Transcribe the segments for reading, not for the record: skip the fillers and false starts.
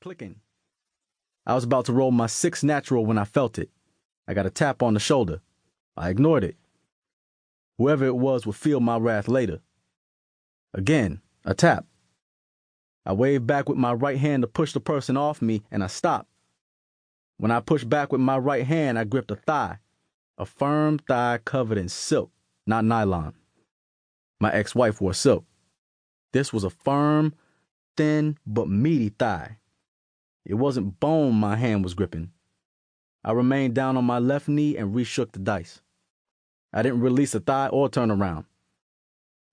Clicking. I was about to roll my sixth natural when I felt it. I got a tap on the shoulder. I ignored it. Whoever it was would feel my wrath later. Again, a tap. I waved back with my right hand to push the person off me, and I stopped. When I pushed back with my right hand, I gripped a thigh. A firm thigh covered in silk, not nylon. My ex-wife wore silk. This was a firm, thin, but meaty thigh. It wasn't bone my hand was gripping. I remained down on my left knee and re-shook the dice. I didn't release the thigh or turn around.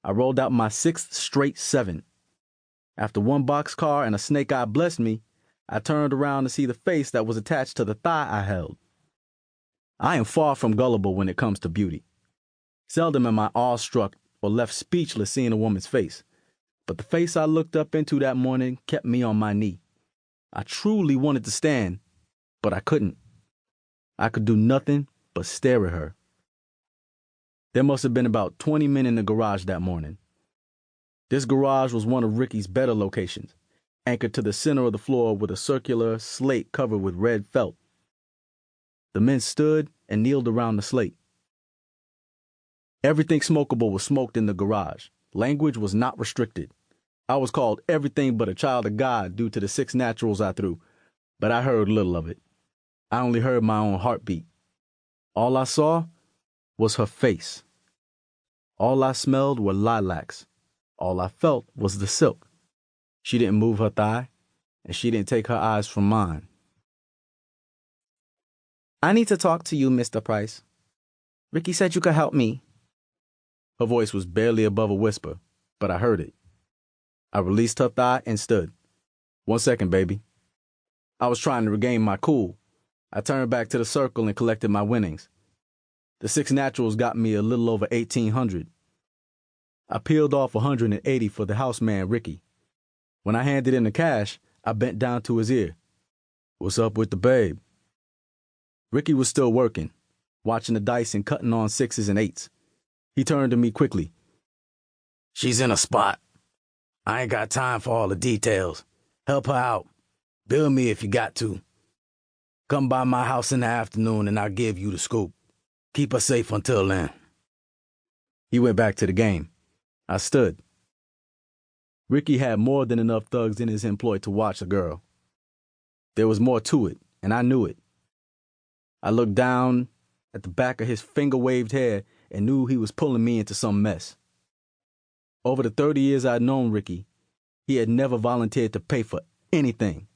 I rolled out my sixth straight 7. After one boxcar and a snake eye blessed me, I turned around to see the face that was attached to the thigh I held. I am far from gullible when it comes to beauty. Seldom am I awestruck or left speechless seeing a woman's face, but the face I looked up into that morning kept me on my knee. I truly wanted to stand, but I couldn't. I could do nothing but stare at her. There must have been about 20 men in the garage that morning. This garage was one of Ricky's better locations, anchored to the center of the floor with a circular slate covered with red felt. The men stood and kneeled around the slate. Everything smokable was smoked in the garage. Language was not restricted. I was called everything but a child of God due to the 6 naturals I threw, but I heard little of it. I only heard my own heartbeat. All I saw was her face. All I smelled were lilacs. All I felt was the silk. She didn't move her thigh, and she didn't take her eyes from mine. I need to talk to you, Mr. Price. Ricky said you could help me. Her voice was barely above a whisper, but I heard it. I released her thigh and stood. 1 second, baby. I was trying to regain my cool. I turned back to the circle and collected my winnings. The 6 naturals got me a little over 1,800. I peeled off 180 for the houseman, Ricky. When I handed him the cash, I bent down to his ear. What's up with the babe? Ricky was still working, watching the dice and cutting on 6s and 8s. He turned to me quickly. She's in a spot. I ain't got time for all the details. Help her out. Bill me if you got to. Come by my house in the afternoon and I'll give you the scoop. Keep her safe until then. He went back to the game. I stood. Ricky had more than enough thugs in his employ to watch the girl. There was more to it, and I knew it. I looked down at the back of his finger-waved hair and knew he was pulling me into some mess. Over the 30 years I'd known Ricky, he had never volunteered to pay for anything.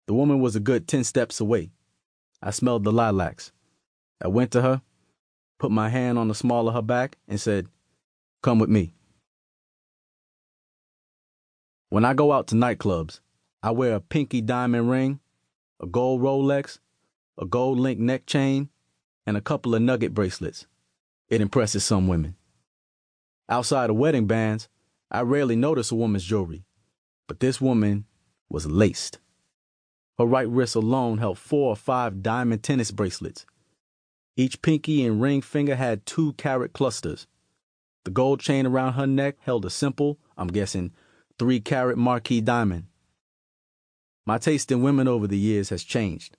The woman was a good 10 steps away. I smelled the lilacs. I went to her, put my hand on the small of her back, and said, "Come with me." When I go out to nightclubs, I wear a pinky diamond ring, a gold Rolex, a gold link neck chain, and a couple of nugget bracelets. It impresses some women. Outside of wedding bands, I rarely notice a woman's jewelry, but this woman was laced. Her right wrist alone held 4 or 5 diamond tennis bracelets. Each pinky and ring finger had 2-carat clusters. The gold chain around her neck held a simple, I'm guessing, 3-carat marquise diamond. My taste in women over the years has changed.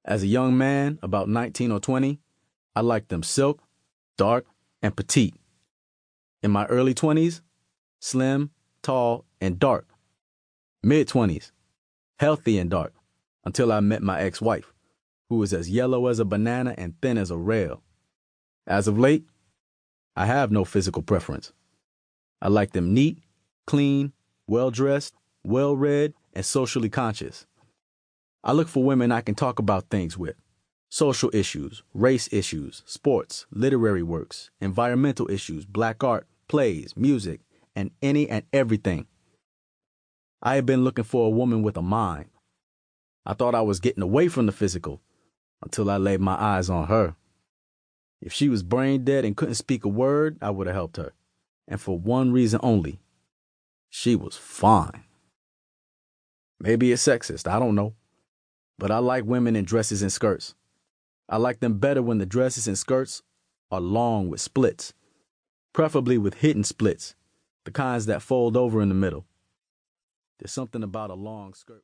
As a young man, about 19 or 20, I liked them silk, dark, and petite. In my early 20s, slim, tall, and dark. Mid-20s, healthy and dark, until I met my ex-wife, who was as yellow as a banana and thin as a rail. As of late, I have no physical preference. I like them neat, clean, well-dressed, well-read, and socially conscious. I look for women I can talk about things with. Social issues, race issues, sports, literary works, environmental issues, black art, plays, music, and any and everything. I had been looking for a woman with a mind. I thought I was getting away from the physical until I laid my eyes on her. If she was brain dead and couldn't speak a word, I would have helped her. And for one reason only. She was fine. Maybe it's sexist, I don't know. But I like women in dresses and skirts. I like them better when the dresses and skirts are long with splits, preferably with hidden splits, the kinds that fold over in the middle. There's something about a long skirt.